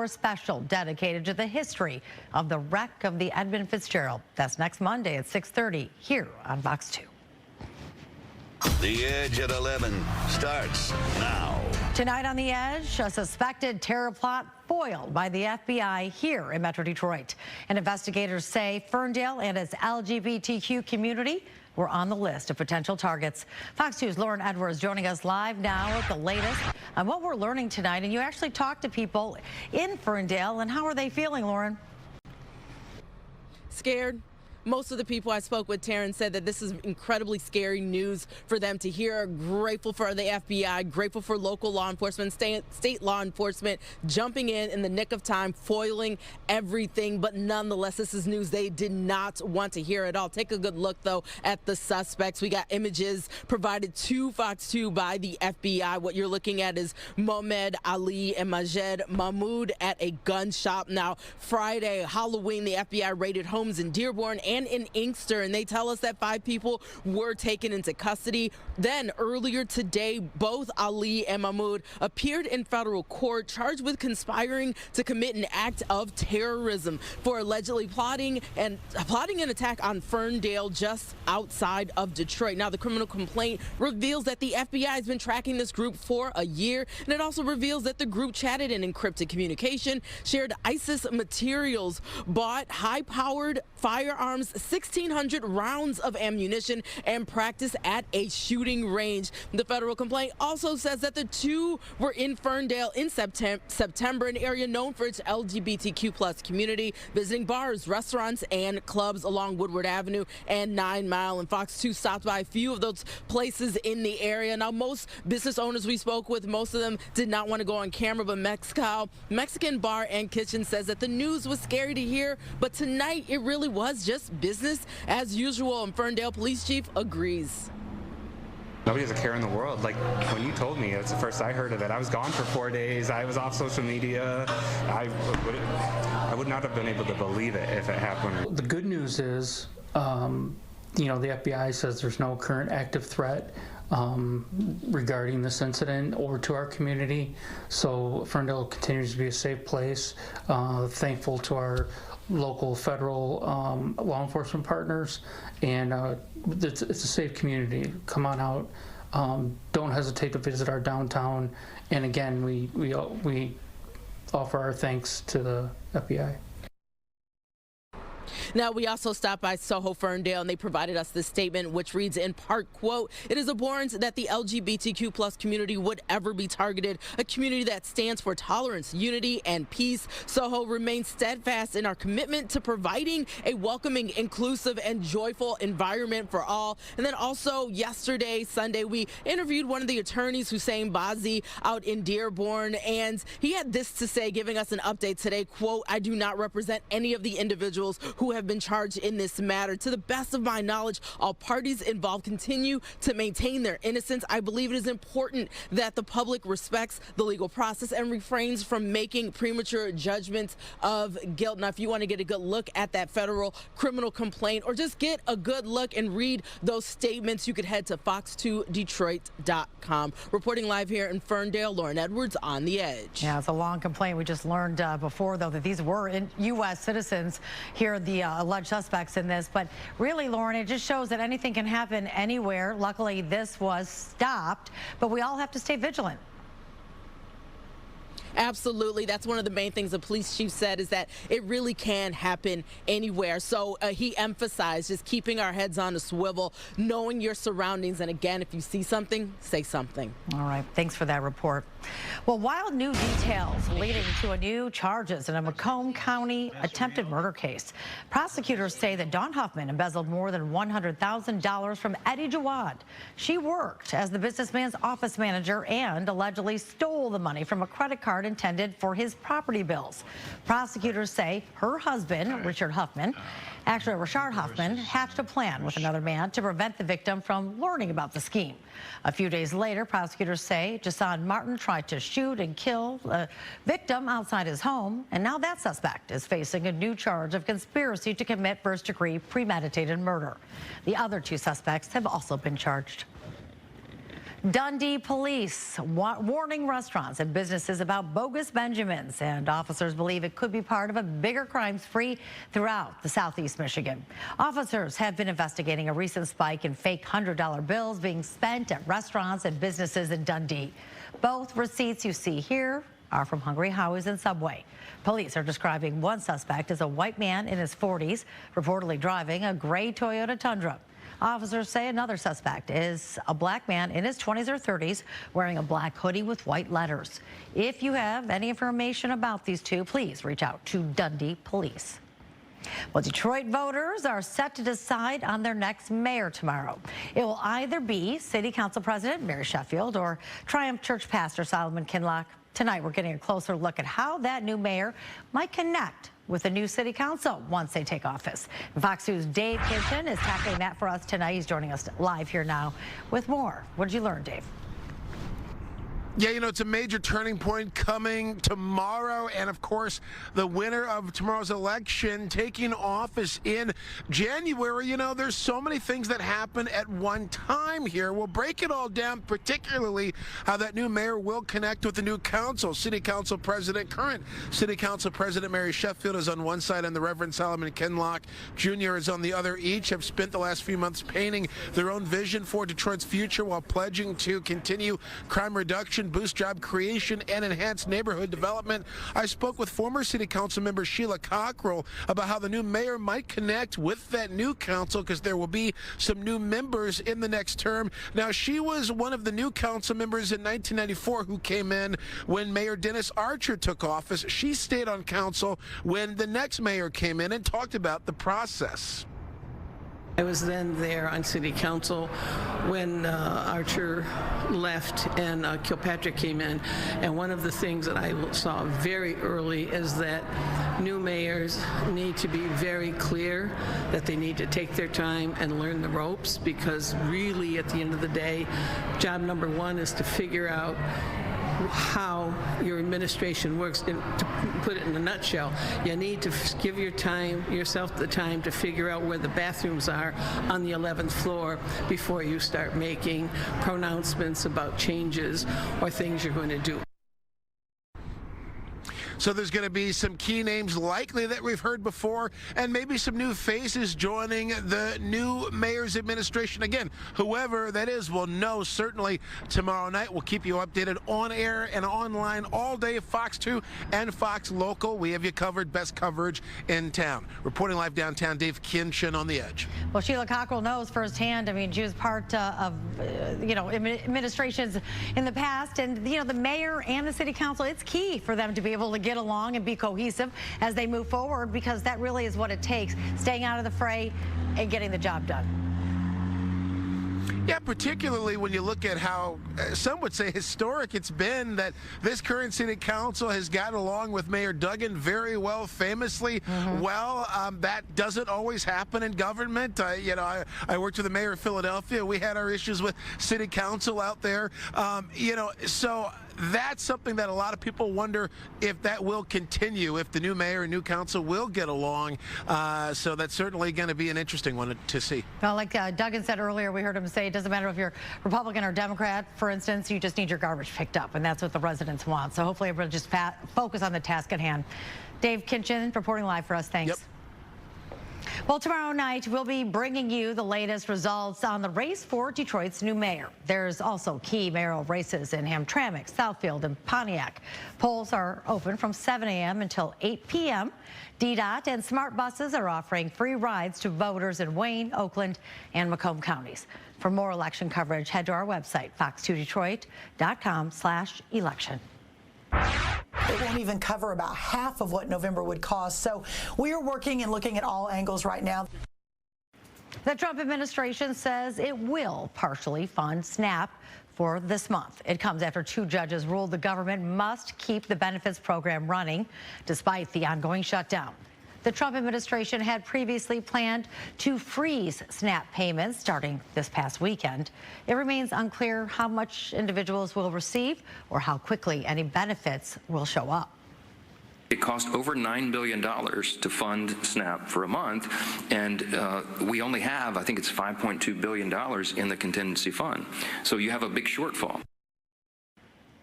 special dedicated to the history of the wreck of the Edmund Fitzgerald. That's next Monday at 6:30 here on Fox 2. The Edge at 11 starts now. Tonight on The Edge, a suspected terror plot foiled by the FBI here in Metro Detroit. And investigators say Ferndale and its LGBTQ community were on the list of potential targets. Fox 2's Lauren Edwards joining us live now with the latest on what we're learning tonight. And you actually talked to people in Ferndale, and how are they feeling, Lauren? Scared. Most of the people I spoke with, Taryn, said that this is incredibly scary news for them to hear. Grateful for the FBI, grateful for local law enforcement, state law enforcement jumping in the nick of time, foiling everything. But nonetheless, this is news they did not want to hear at all. Take a good look, though, at the suspects. We got images provided to Fox 2 by the FBI. What you're looking at is Mohamed Ali and Majed Mahmoud at a gun shop. Now, Friday, Halloween, the FBI raided homes in Dearborn and in Inkster, and they tell us that 5 people were taken into custody. Then earlier today, both Ali and Mahmoud appeared in federal court charged with conspiring to commit an act of terrorism for allegedly plotting an attack on Ferndale just outside of Detroit. Now, the criminal complaint reveals that the FBI has been tracking this group for a year, and it also reveals that the group chatted in encrypted communication, shared ISIS materials, bought high-powered firearms, 1,600 rounds of ammunition, and practice at a shooting range. The federal complaint also says that the two were in Ferndale in September, an area known for its LGBTQ+ community, visiting bars, restaurants, and clubs along Woodward Avenue and 9 Mile. And Fox 2 stopped by a few of those places in the area. Now, most business owners we spoke with, most of them did not want to go on camera, but Mexcal, Mexican Bar and Kitchen, says that the news was scary to hear, but tonight it really was just business as usual, and Ferndale Police Chief agrees. Nobody has a care in the world. Like, when you told me, it's the first I heard of it. I was gone for 4 days. I was off social media. I would not have been able to believe it if it happened. The good news is, the FBI says there's no current active threat regarding this incident over to our community. So Ferndale continues to be a safe place. Thankful to our local federal law enforcement partners, and it's a safe community. Come on out. Don't hesitate to visit our downtown. And again, we offer our thanks to the FBI. Now, we also stopped by Soho Ferndale, and they provided us this statement, which reads in part, quote, "It is abhorrent that the LGBTQ+ community would ever be targeted, a community that stands for tolerance, unity, and peace. Soho remains steadfast in our commitment to providing a welcoming, inclusive, and joyful environment for all." And then also yesterday, Sunday, we interviewed one of the attorneys, Hussein Bazi, out in Dearborn, and he had this to say, giving us an update today, quote, "I do not represent any of the individuals who have been charged in this matter. To the best of my knowledge, all parties involved continue to maintain their innocence. I believe it is important that the public respects the legal process and refrains from making premature judgments of guilt." Now, if you want to get a good look at that federal criminal complaint, or just get a good look and read those statements, you could head to fox2detroit.com. Reporting live here in Ferndale, Lauren Edwards on The Edge. Yeah, it's a long complaint. We just learned before, though, that these were U.S. citizens here, the alleged suspects in this. But really, Lauren, it just shows that anything can happen anywhere. Luckily, this was stopped, but we all have to stay vigilant. Absolutely. That's one of the main things the police chief said, is that it really can happen anywhere. So he emphasized just keeping our heads on a swivel, knowing your surroundings. And again, if you see something, say something. All right. Thanks for that report. Well, wild new details leading to new charges in a Macomb County attempted murder case. Prosecutors say that Dawn Huffman embezzled more than $100,000 from Eddie Jawad. She worked as the businessman's office manager and allegedly stole the money from a credit card intended for his property bills. Prosecutors say her husband, Rashard Huffman, hatched a plan with another man to prevent the victim from learning about the scheme. A few days later, prosecutors say Jason Martin tried to shoot and kill the victim outside his home, and now that suspect is facing a new charge of conspiracy to commit first-degree premeditated murder. The other 2 suspects have also been charged. Dundee police warning restaurants and businesses about bogus Benjamins, and officers believe it could be part of a bigger crime spree throughout the southeast Michigan. Officers have been investigating a recent spike in fake $100 bills being spent at restaurants and businesses in Dundee. Both receipts you see here are from Hungry Howie's and Subway. Police are describing one suspect as a white man in his 40s, reportedly driving a gray Toyota Tundra. Officers say another suspect is a black man in his 20s or 30s wearing a black hoodie with white letters. If you have any information about these two, please reach out to Dundee Police. Well, Detroit voters are set to decide on their next mayor tomorrow. It will either be City Council President Mary Sheffield or Triumph Church Pastor Solomon Kinloch. Tonight, we're getting a closer look at how that new mayor might connect with the new city council once they take office. Fox News' Dave Kitchen is tackling that for us tonight. He's joining us live here now with more. What did you learn, Dave? Yeah, you know, it's a major turning point coming tomorrow. And, of course, the winner of tomorrow's election taking office in January. You know, there's so many things that happen at one time here. We'll break it all down, particularly how that new mayor will connect with the new council. City Council President, current City Council President Mary Sheffield is on one side and the Reverend Solomon Kinloch Jr. is on the other. Each have spent the last few months painting their own vision for Detroit's future while pledging to continue crime reduction, boost job creation, and enhance neighborhood development. I spoke with former City Council member Sheila Cockrell about how the new mayor might connect with that new council because there will be some new members in the next term. Now, she was one of the new council members in 1994 who came in when Mayor Dennis Archer took office. She stayed on council when the next mayor came in and talked about the process. I was then there on City Council when Archer left and Kilpatrick came in. And one of the things that I saw very early is that new mayors need to be very clear that they need to take their time and learn the ropes, because really at the end of the day, job number one is to figure out how your administration works. And to put it in a nutshell, you need to give yourself the time to figure out where the bathrooms are on the 11th floor before you start making pronouncements about changes or things you're going to do. So there's going to be some key names likely that we've heard before, and maybe some new faces joining the new mayor's administration. Again, whoever that is, we'll know certainly tomorrow night. We'll keep you updated on air and online all day, Fox 2 and Fox Local. We have you covered, best coverage in town. Reporting live downtown, Dave Kinchin on The Edge. Well, Sheila Cockrell knows firsthand. I mean, she was part of, administrations in the past, and, the mayor and the city council, it's key for them to be able to get along and be cohesive as they move forward, because that really is what it takes, staying out of the fray and getting the job done. Yeah, particularly when you look at how some would say historic it's been that this current city council has gotten along with Mayor Duggan very well, famously well. That doesn't always happen in government. I worked with the mayor of Philadelphia. We had our issues with city council out there. So that's something that a lot of people wonder if that will continue, if the new mayor and new council will get along. So that's certainly going to be an interesting one to see. Well, like Duggan said earlier, we heard him say it doesn't matter if you're Republican or Democrat, for instance, you just need your garbage picked up, and that's what the residents want. So hopefully everyone just focus on the task at hand. Dave Kinchin reporting live for us. Thanks. Yep. Well, tomorrow night, we'll be bringing you the latest results on the race for Detroit's new mayor. There's also key mayoral races in Hamtramck, Southfield, and Pontiac. Polls are open from 7 a.m. until 8 p.m. DDOT and Smart Buses are offering free rides to voters in Wayne, Oakland, and Macomb counties. For more election coverage, head to our website, fox2detroit.com/election. It won't even cover about half of what November would cost. So we are working and looking at all angles right now. The Trump administration says it will partially fund SNAP for this month. It comes after two judges ruled the government must keep the benefits program running despite the ongoing shutdown. The Trump administration had previously planned to freeze SNAP payments starting this past weekend. It remains unclear how much individuals will receive or how quickly any benefits will show up. It cost over $9 billion to fund SNAP for a month, and we only have, I think it's $5.2 billion in the contingency fund. So you have a big shortfall.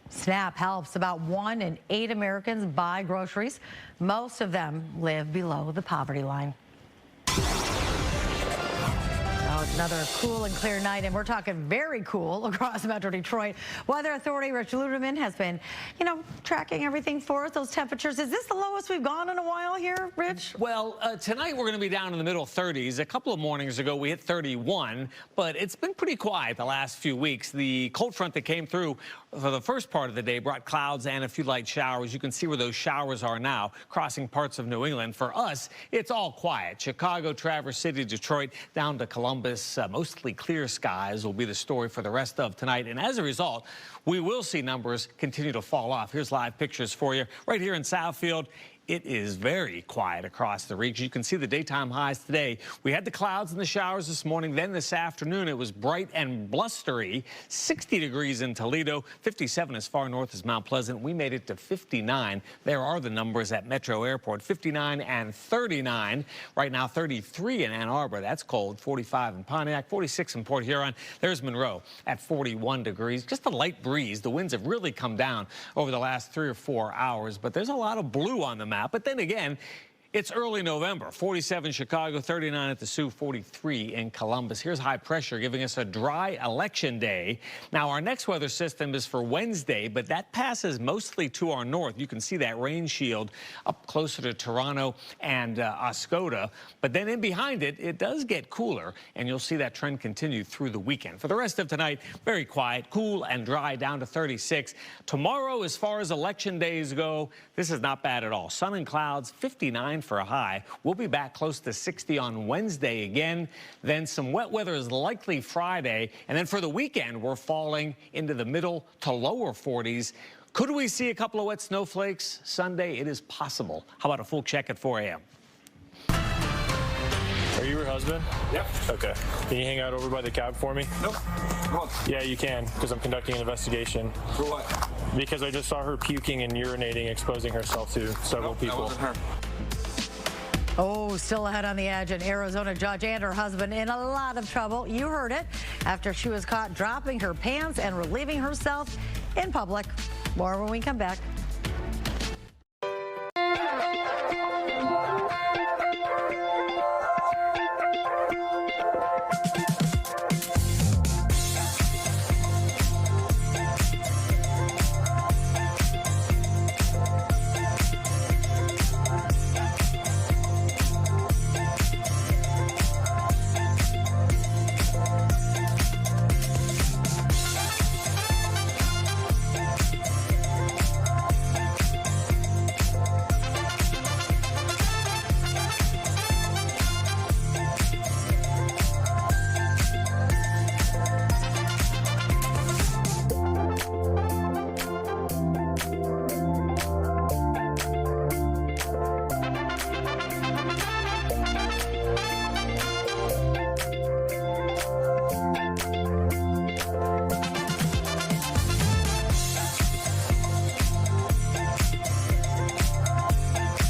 SNAP helps about 1 in 8 Americans buy groceries. Most of them live below the poverty line. It's another cool and clear night, and we're talking very cool across Metro Detroit. Weather Authority Rich Luderman has been, tracking everything for us. Those temperatures. Is this the lowest we've gone in a while here, Rich? Well, tonight we're going to be down in the middle 30s. A couple of mornings ago we hit 31, but it's been pretty quiet the last few weeks. The cold front that came through for the first part of the day brought clouds and a few light showers. You can see where those showers are now, crossing parts of New England. For us, it's all quiet. Chicago, Traverse City, Detroit, down to Columbus. Mostly clear skies will be the story for the rest of tonight. And as a result, we will see numbers continue to fall off. Here's live pictures for you right here in Southfield. It is very quiet across the region. You can see the daytime highs today. We had the clouds and the showers this morning. Then this afternoon, it was bright and blustery. 60 degrees in Toledo, 57 as far north as Mount Pleasant. We made it to 59. There are the numbers at Metro Airport, 59 and 39. Right now, 33 in Ann Arbor. That's cold. 45 in Pontiac, 46 in Port Huron. There's Monroe at 41 degrees. Just a light breeze. The winds have really come down over the last 3 or 4 hours, but there's a lot of blue on the map. But then again, it's early November. 47 Chicago, 39 at the Sioux, 43 in Columbus. Here's high pressure giving us a dry election day. Now, our next weather system is for Wednesday, but that passes mostly to our north. You can see that rain shield up closer to Toronto and Oscoda. But then in behind it, it does get cooler, and you'll see that trend continue through the weekend. For the rest of tonight, very quiet, cool and dry, down to 36. Tomorrow, as far as election days go, this is not bad at all. Sun and clouds, 59 for a high. We'll be back close to 60 on Wednesday again. Then some wet weather is likely Friday. And then for the weekend, we're falling into the middle to lower 40s. Could we see a couple of wet snowflakes Sunday? It is possible. How about a full check at 4 a.m.? Are you her husband? Yep. Okay. Can you hang out over by the cab for me? Nope. Come on. Yeah, you can, because I'm conducting an investigation. For what? Because I just saw her puking and urinating, exposing herself to several people. That wasn't her. Oh, still ahead on the edge. An Arizona judge and her husband in a lot of trouble. You heard it. After she was caught dropping her pants and relieving herself in public. More when we come back.